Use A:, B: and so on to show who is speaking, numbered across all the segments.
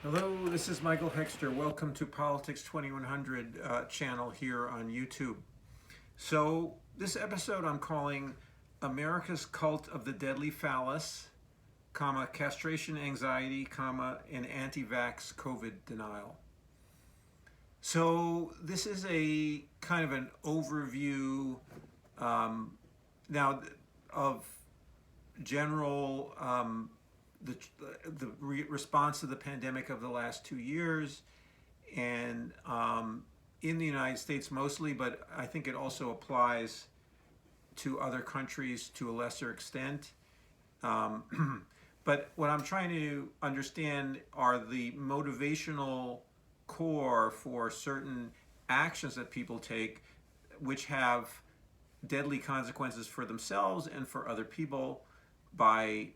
A: Hello, this is Michael Hexter. Welcome to Politics 2100 channel here on YouTube. So this episode I'm calling America's Cult of the Deadly Phallus, Castration Anxiety, and Anti-Vax COVID Denial. So this is a kind of an overview now of general the response to the pandemic of the last 2 years, and in the United States mostly, but I think it also applies to other countries to a lesser extent. But what I'm trying to understand are the motivational core for certain actions that people take, which have deadly consequences for themselves and for other people by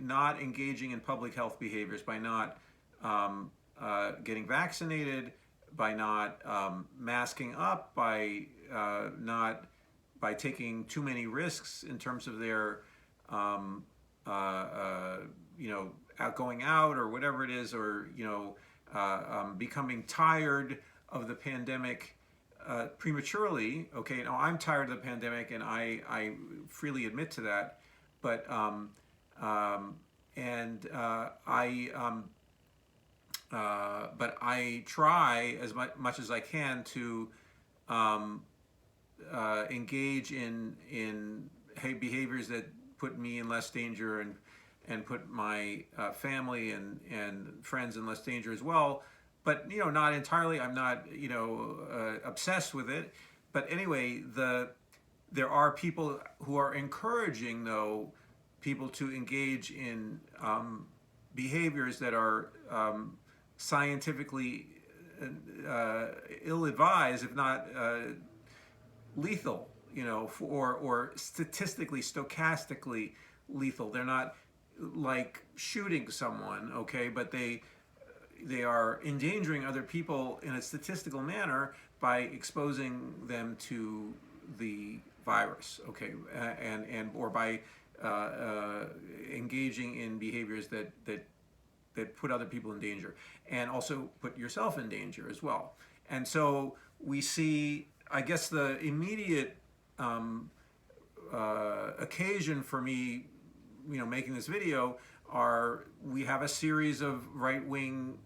A: not engaging in public health behaviors, by not getting vaccinated, by not masking up, by taking too many risks in terms of their going out or whatever it is, or becoming tired of the pandemic prematurely. Okay, now I'm tired of the pandemic, and I freely admit to that. But I try as much as I can to engage in behaviors that put me in less danger and put my family and friends in less danger as well. But not entirely. I'm not obsessed with it. But anyway, there are people who are encouraging, though, people to engage in behaviors that are scientifically ill-advised, if not lethal, or statistically, stochastically lethal. They're not like shooting someone, okay, but they are endangering other people in a statistical manner by exposing them to the virus, okay, or by engaging in behaviors that put other people in danger, and also put yourself in danger as well. And so we see, I guess, the immediate occasion for me, making this video we have a series of right-wing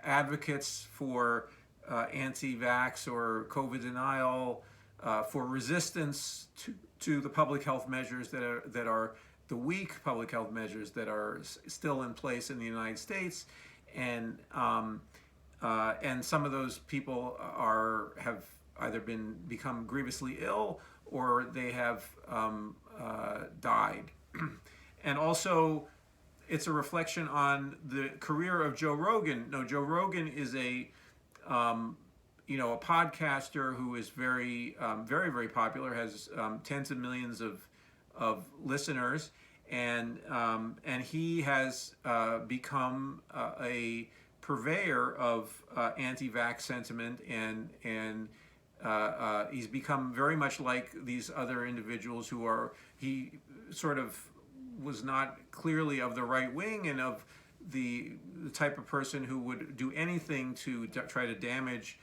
A: advocates for anti-vax or COVID denial, for resistance to the public health measures that are the weak public health measures that are still in place in the United States, and some of those people have either become grievously ill, or they have died. And also, it's a reflection on the career of Joe Rogan. No, Joe Rogan is a podcaster who is very, very popular, has tens of millions of listeners, and he has become a purveyor of anti-vax sentiment, and he's become very much like these other individuals he sort of was not clearly of the right wing, and of the type of person who would do anything to try to damage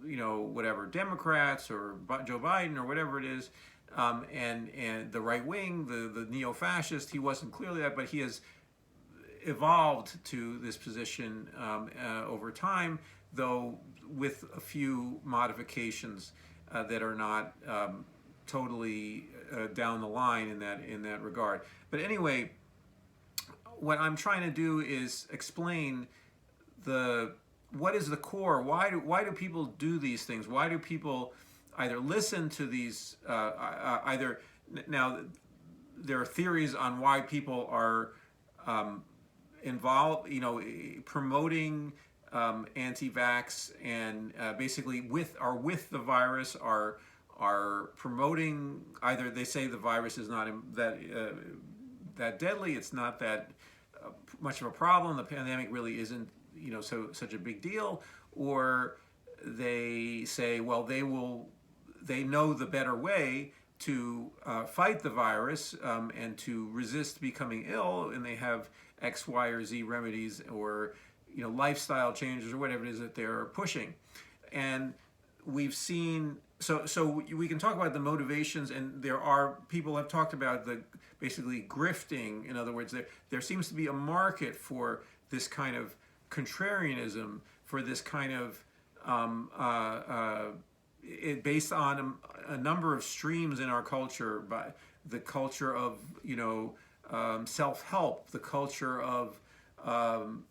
A: whatever Democrats or Joe Biden or whatever it is, and the right wing, the neo-fascist. He wasn't clearly that, but he has evolved to this position over time, though with a few modifications that are not totally down the line in that regard. But anyway, what I'm trying to do is explain what is the core. Why do people do these things? Why do people either listen to these now there are theories on why people are involved, promoting anti-vax, and basically with the virus, are promoting, either they say the virus is not that deadly, it's not that much of a problem, the pandemic really isn't such a big deal, or they say, well, they know the better way, fight the virus and to resist becoming ill, and they have X, Y, or Z remedies, or lifestyle changes, or whatever it is that they're pushing. And we've seen, so we can talk about the motivations, and there are people have talked about the basically grifting. In other words, there seems to be a market for this kind of contrarianism, for this kind of based on a number of streams in our culture, by the culture of self-help, the culture of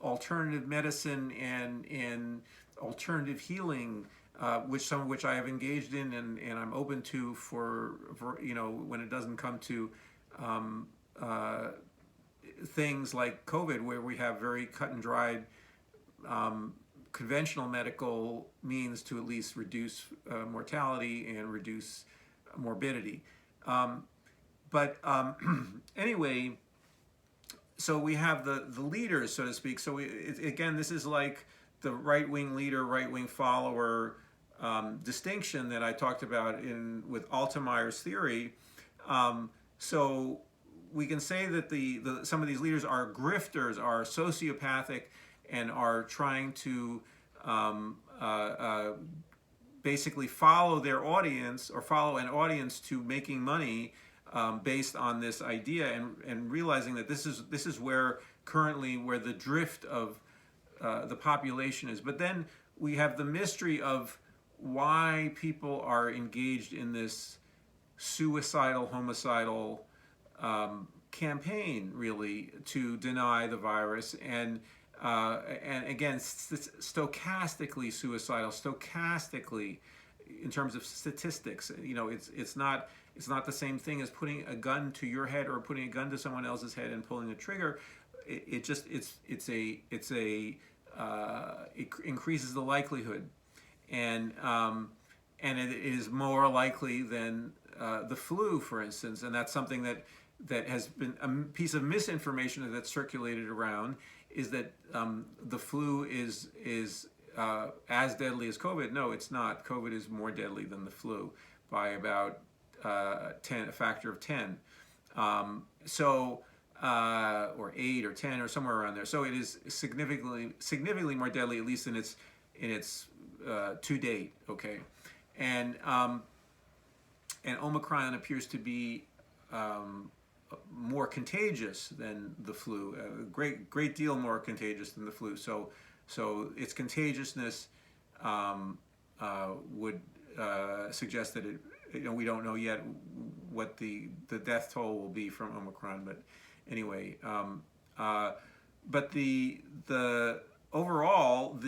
A: alternative medicine and alternative healing, some of which I have engaged in and I'm open to for when it doesn't come to things like COVID, where we have very cut and dried conventional medical means to at least reduce mortality and reduce morbidity. Anyway, so we have the leaders, so to speak. So again, this is like the right-wing leader, right-wing follower distinction that I talked about with Altemeyer's theory. So we can say that some of these leaders are grifters, are sociopathic, and are trying to basically follow their audience, or follow an audience to making money based on this idea, and realizing that this is where the drift of the population is. But then we have the mystery of why people are engaged in this suicidal, homicidal campaign, really, to deny the virus, and again, stochastically suicidal, stochastically, in terms of statistics. It's not the same thing as putting a gun to your head or putting a gun to someone else's head and pulling the trigger. It increases the likelihood, and it is more likely than the flu, for instance. And that's something that has been a piece of misinformation that's circulated around, is that the flu is as deadly as COVID. No, it's not. COVID is more deadly than the flu by about a factor of 10. Or 8 or 10 or somewhere around there. So it is significantly more deadly, at least in its to date. Okay, and Omicron appears to be more contagious than the flu, a great deal more contagious than the flu. So its contagiousness would suggest that we don't know yet what the death toll will be from Omicron, but anyway, but the overall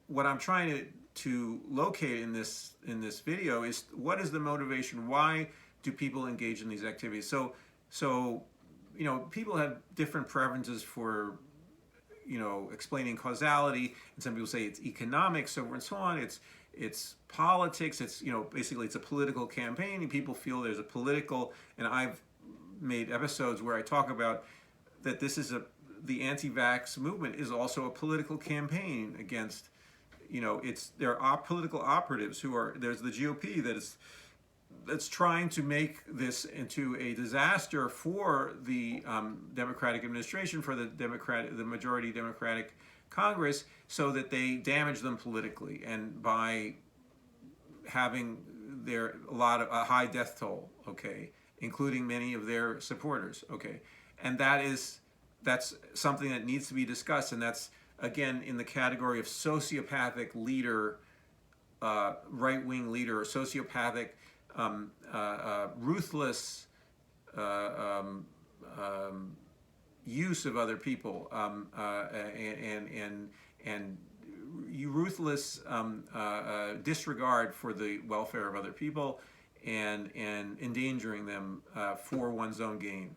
A: what I'm trying to locate in this video is, what is the motivation? Why do people engage in these activities? So people have different preferences for explaining causality, and some people say it's economics, so and so on. It's politics. It's basically it's a political campaign, and people feel there's a political. And I've made episodes where I talk about that the anti-vax movement is also a political campaign against, there are political operatives there's the GOP that's trying to make this into a disaster for the Democratic administration, for the majority Democratic Congress, so that they damage them politically, and by having a high death toll, okay, including many of their supporters, okay, and that's something that needs to be discussed, and that's again in the category of sociopathic leader, right-wing leader, or sociopathic, ruthless use of other people, and ruthless disregard for the welfare of other people, and endangering them for one's own gain.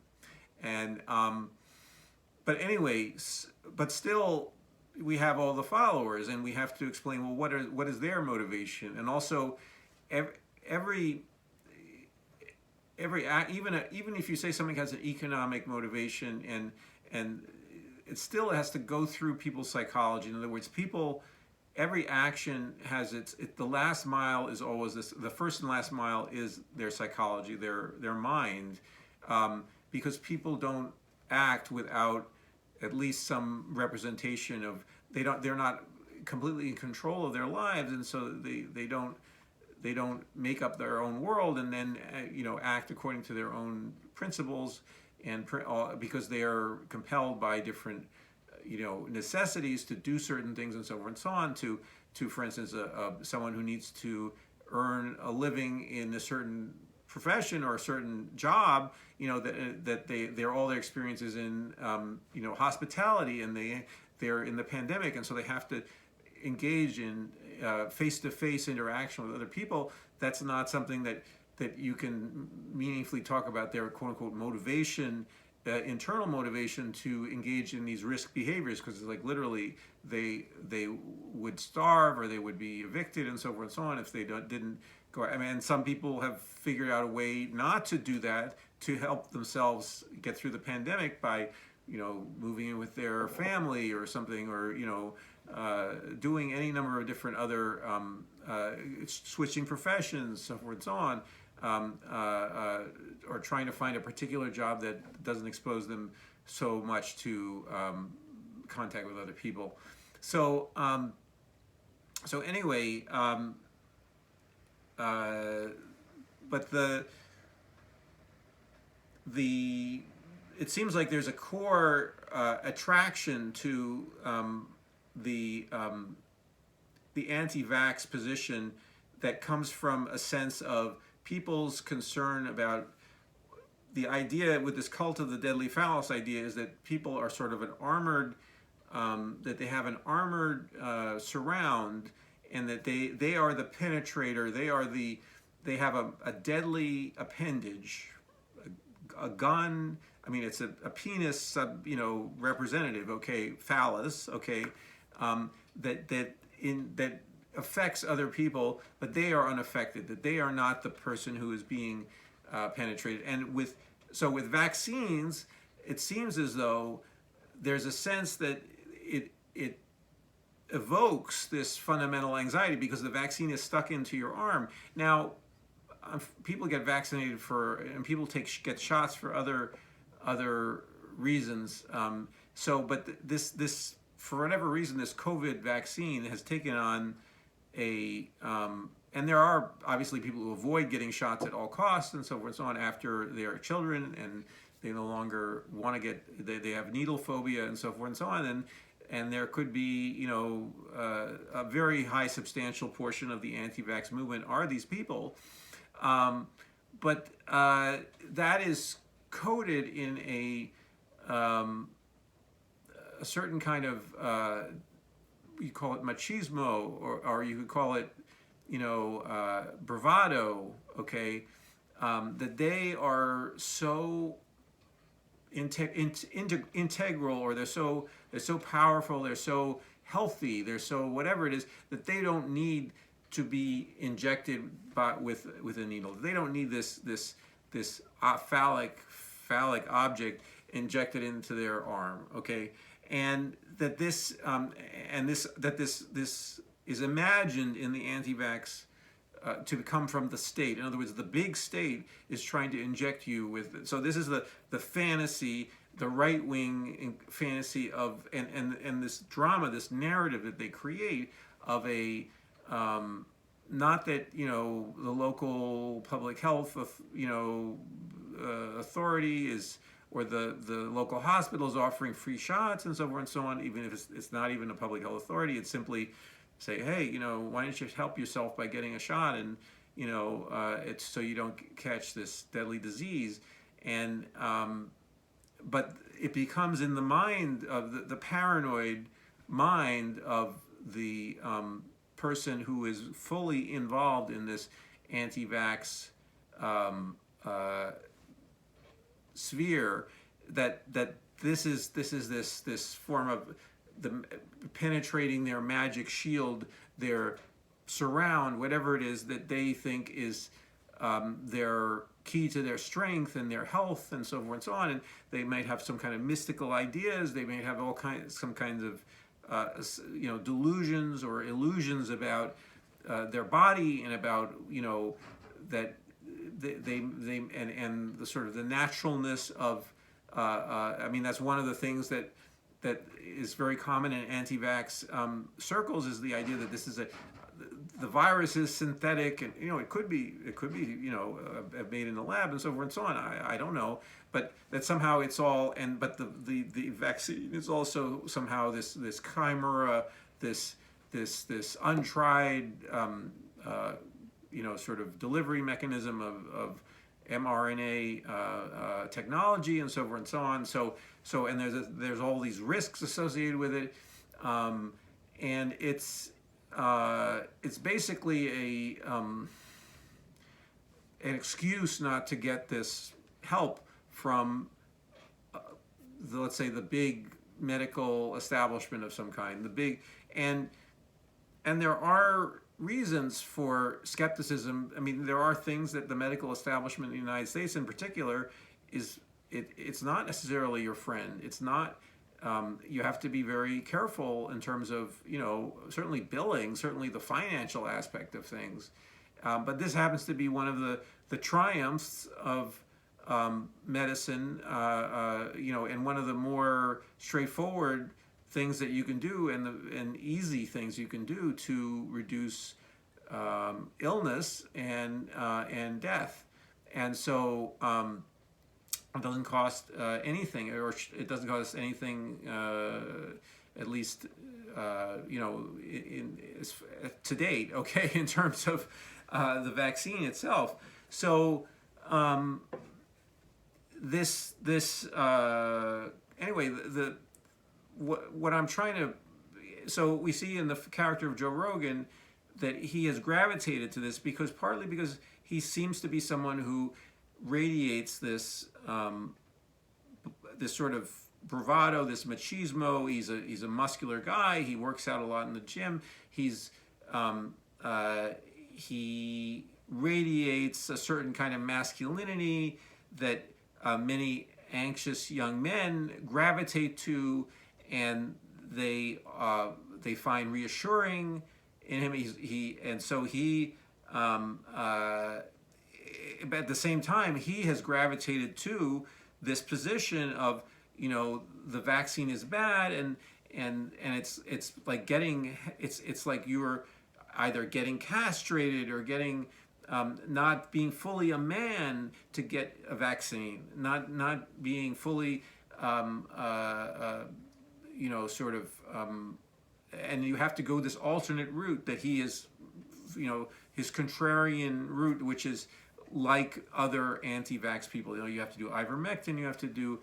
A: And but anyway, but still we have all the followers, and we have to explain, well, what is their motivation? And also even if you say something has an economic motivation, and it still has to go through people's psychology. In other words, every action has the last mile is always this. The first and last mile is their psychology, their mind, because people don't act without at least some representation of, they're not completely in control of their lives, and so they don't make up their own world and then act according to their own principles, and because they are compelled by different necessities to do certain things and so forth and so on, to for instance someone who needs to earn a living in a certain profession or a certain job, that they're all their experiences in hospitality, and they're in the pandemic, and so they have to engage in face-to-face interaction with other people. That's not something that you can meaningfully talk about their quote-unquote motivation, internal motivation to engage in these risk behaviors, because it's like literally they would starve or they would be evicted and so forth and so on if they didn't go. I mean, and some people have figured out a way not to do that, to help themselves get through the pandemic by moving in with their family or something, or doing any number of different other switching professions, so forth and so on, or trying to find a particular job that doesn't expose them so much to contact with other people. So anyway, but it seems like there's a core attraction to the anti-vax position that comes from a sense of people's concern about the idea with this cult of the Deadly Phallus idea, is that people are sort of an armored, that they have an armored surround, and that they are the penetrator, they have a deadly appendage, a gun. I mean, it's a penis, representative, okay, phallus, okay, that affects other people, but they are unaffected, that they are not the person who is being penetrated. And with vaccines, it seems as though there's a sense that it evokes this fundamental anxiety because the vaccine is stuck into your arm. Now, people get vaccinated and people get shots for other reasons. But this for whatever reason, this COVID vaccine has taken on and there are obviously people who avoid getting shots at all costs and so forth and so on after they are children, and they no longer want to get, they have needle phobia and so forth and so on, and there could be a very high substantial portion of the anti-vax movement are these people, but that is coded in a certain kind of you call it machismo, or you could call it bravado, okay, that they are so integral, or they're so powerful, they're so healthy, they're so whatever it is, that they don't need to be injected with a needle. They don't need this phallic object injected into their arm, okay, and that this is imagined in the anti-vax to come from the state. In other words, the big state is trying to inject you with. So this is the fantasy, the right-wing fantasy of, and this drama, this narrative that they create of a not that the local public health authority is, or the local hospital is offering free shots and so forth and so on, even if it's not even a public health authority. It's simply say, hey, why don't you help yourself by getting a shot, and it's so you don't catch this deadly disease. And but it becomes in the mind of the paranoid mind of the person who is fully involved in this anti-vax sphere, that this is this form of the penetrating their magic shield, their surround, whatever it is that they think is their key to their strength and their health and so forth and so on. And they might have some kind of mystical ideas. They may have some kinds of delusions or illusions about their body and about that and the sort of the naturalness of I mean, that's one of the things that is very common in anti-vax circles, is the idea that this is the virus is synthetic, and it could be made in the lab and so forth and so on. I don't know, but that somehow it's all, but the vaccine is also somehow this chimera, this untried sort of delivery mechanism of mRNA technology and so forth and so on. So and there's all these risks associated with it, and it's basically an excuse not to get this help from let's say the big medical establishment of some kind, and there are reasons for skepticism. I mean, there are things that the medical establishment in the United States in particular it's not necessarily your friend. It's not, you have to be very careful in terms of, certainly billing, certainly the financial aspect of things. But this happens to be one of the triumphs of medicine, and one of the more straightforward things that you can do and easy things you can do to reduce illness and death. And so it doesn't cost anything, or it doesn't cost anything, at least to date, okay, in terms of the vaccine itself. So anyway, what I'm trying to, so we see in the character of Joe Rogan that he has gravitated to this partly because he seems to be someone who radiates this this sort of bravado, this machismo. He's a muscular guy. He works out a lot in the gym. He radiates a certain kind of masculinity that many anxious young men gravitate to, and they find reassuring in him. But at the same time, he has gravitated to this position of, the vaccine is bad, and it's like it's like you're either getting castrated or getting not being fully a man to get a vaccine, not being fully sort of and you have to go this alternate route that he is, his contrarian route, which is like other anti-vax people. You have to do ivermectin, you have to do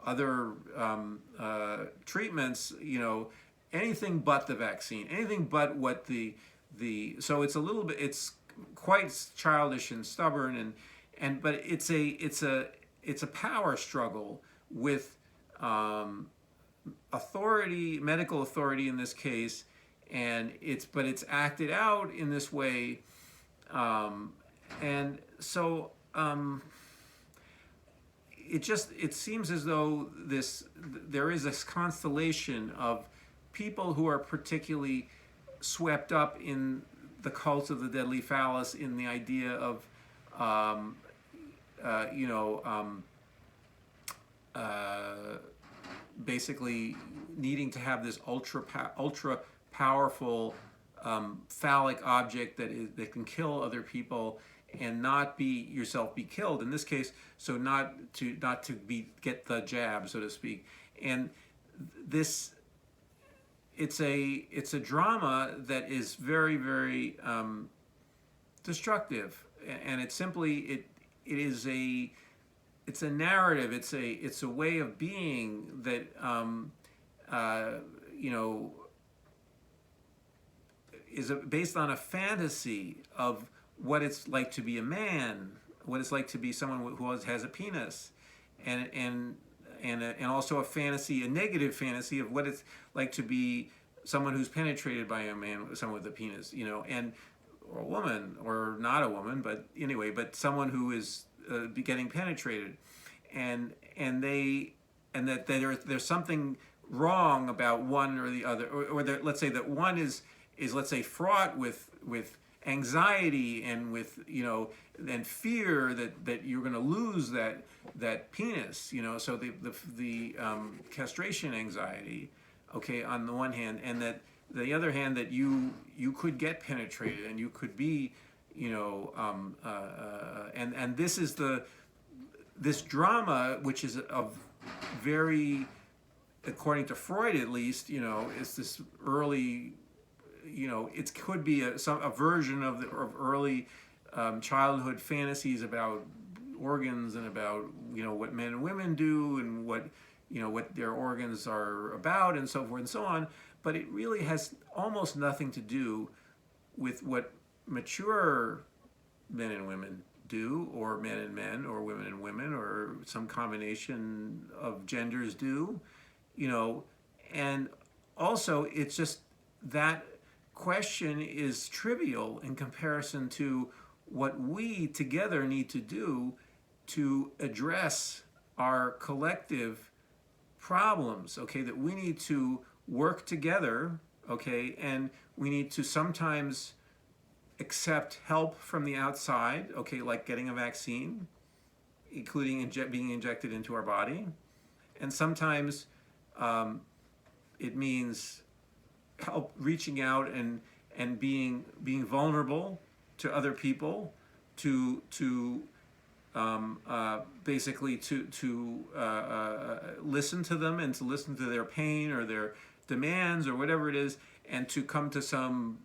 A: other treatments, anything but the vaccine, anything but what so it's quite childish and stubborn, but it's a power struggle with authority, medical authority in this case, and it's acted out in this way, and so it seems as though there is this constellation of people who are particularly swept up in the cult of the Deadly Phallus, in the idea of basically needing to have this ultra powerful phallic object that can kill other people and not be yourself be killed in this case, so not to get the jab, so to speak. And this it's a drama that is very, very destructive, and it's a narrative, it's a way of being that is based on a fantasy of what it's like to be a man, what it's like to be someone who has a penis, and also a negative fantasy of what it's like to be someone who's penetrated by a man, someone with a penis, or a woman, or not a woman, but anyway, but someone who is getting penetrated, and they that there's something wrong about one or the other, or that, let's say that one is let's say fraught with anxiety and with and fear that you're going to lose that penis, so the castration anxiety, okay, on the one hand, and that the other hand that you could get penetrated and you could be and this is this drama, which is of very, according to Freud at least, is this early, it could be a version of early childhood fantasies about organs and about what men and women do and what their organs are about and so forth and so on. But it really has almost nothing to do with what mature men and women do, or men and men, or women and women, or some combination of genders do, and also it's just that question is trivial in comparison to what we together need to do to address our collective problems, okay, that we need to work together, okay, and we need to sometimes accept help from the outside, okay, like getting a vaccine, including being injected into our body. And sometimes it means help reaching out and being vulnerable to other people, to basically to listen to them and to listen to their pain or their demands or whatever it is, and to come to some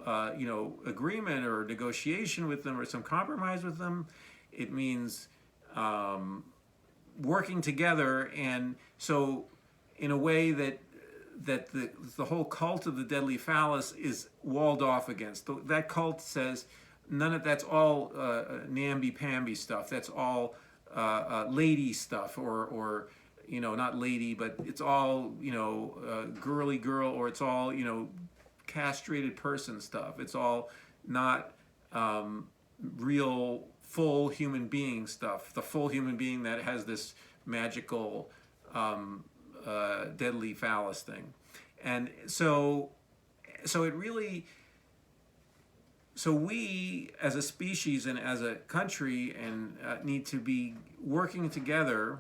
A: agreement or negotiation with them or some compromise with them. It means working together, and so in a way that the whole cult of the Deadly Phallus is walled off against. That cult says none of that's all namby-pamby stuff. That's all lady stuff, or not lady, but it's all girly girl, or it's all castrated person stuff. It's all not real full human being stuff. The full human being that has this magical Deadly Phallus thing. And so it really, so we as a species and as a country and need to be working together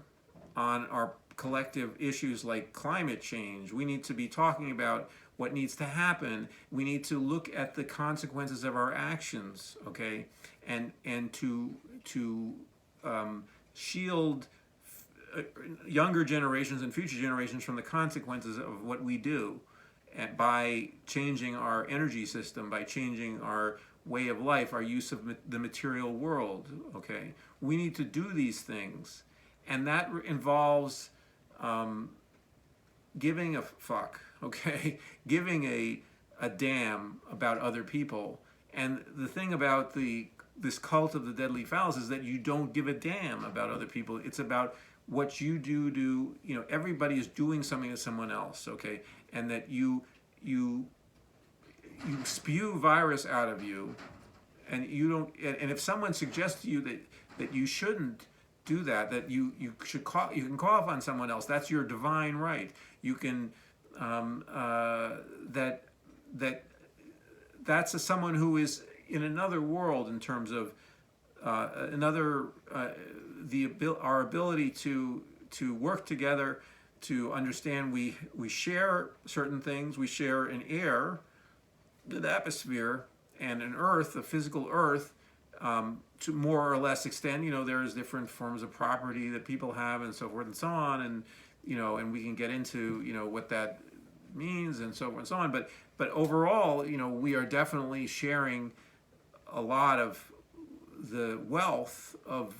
A: on our collective issues like climate change. We need to be talking about what needs to happen. We need to look at the consequences of our actions, okay, and to shield younger generations and future generations from the consequences of what we do, and by changing our energy system, by changing our way of life, our use of the material world, okay. We need to do these things, and that involves giving a fuck, okay? Giving a damn about other people. And the thing about this cult of the Deadly Phallus is that you don't give a damn about other people. It's about what you do. Everybody is doing something to someone else, okay? And that you spew virus out of you, and you don't. And if someone suggests to you that you shouldn't do that, that you can call upon someone else. That's your divine right. You can that's someone who is in another world in terms of our ability to work together, to understand we share certain things. We share an air, an atmosphere, and an earth, a physical earth. To more or less extent, there's different forms of property that people have and so forth and so on, and and we can get into what that means and so forth and so on. But overall, we are definitely sharing a lot of the wealth of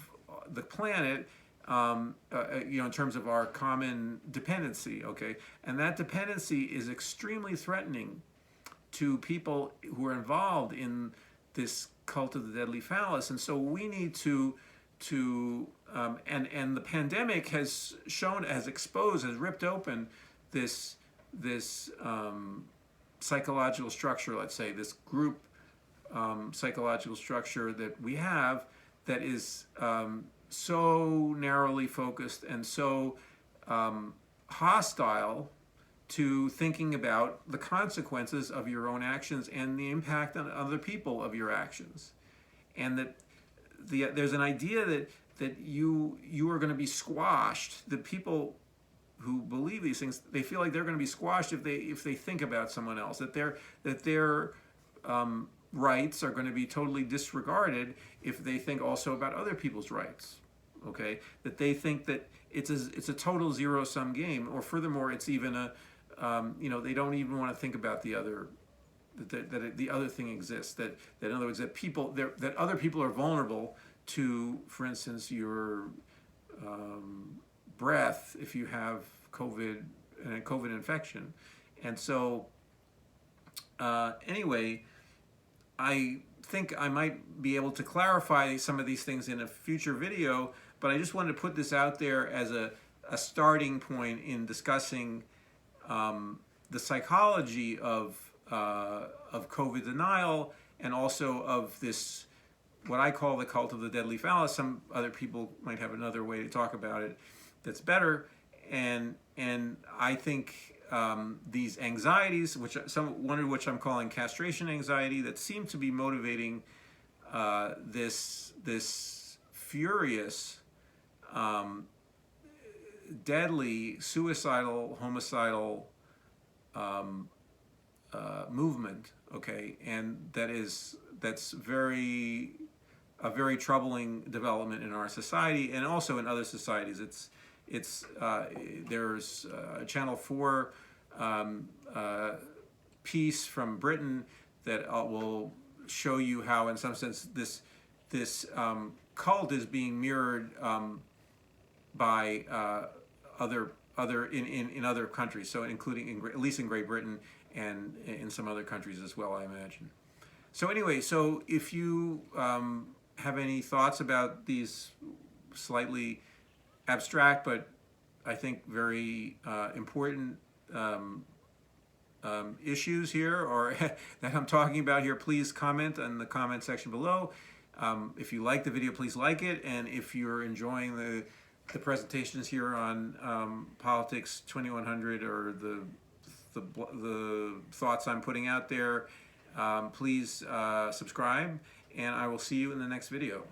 A: the planet, in terms of our common dependency, okay, and that dependency is extremely threatening to people who are involved in this cult of the Deadly Phallus. And so we need to and the pandemic has ripped open this psychological structure, let's say, this group psychological structure that we have that is so narrowly focused and so hostile to thinking about the consequences of your own actions and the impact on other people of your actions, and that there's an idea that you are going to be squashed. The people who believe these things, they feel like they're going to be squashed if they think about someone else, that their rights are going to be totally disregarded if they think also about other people's rights. Okay, that they think that it's a total zero-sum game, or furthermore, it's even a they don't even want to think about the other, that the other thing exists. That in other words, that other people are vulnerable to, for instance, your breath if you have COVID and a COVID infection. And so anyway, I think I might be able to clarify some of these things in a future video, but I just wanted to put this out there as a starting point in discussing the psychology of COVID denial, and also of this, what I call the cult of the Deadly Phallus. Some other people might have another way to talk about it that's better. And I think these anxieties, one of which I'm calling castration anxiety, that seem to be motivating this furious, deadly, suicidal, homicidal movement. Okay, and that's a very troubling development in our society, and also in other societies. There's a Channel 4 piece from Britain that will show you how, in some sense, this cult is being mirrored by other in other countries. So, including at least in Great Britain and in some other countries as well, I imagine. So anyway, so if you have any thoughts about these slightly abstract, but I think very important issues here, or that I'm talking about here, please comment in the comment section below. If you like the video, please like it, and if you're enjoying the presentations here on Politics 2100, or the thoughts I'm putting out there, please subscribe, and I will see you in the next video.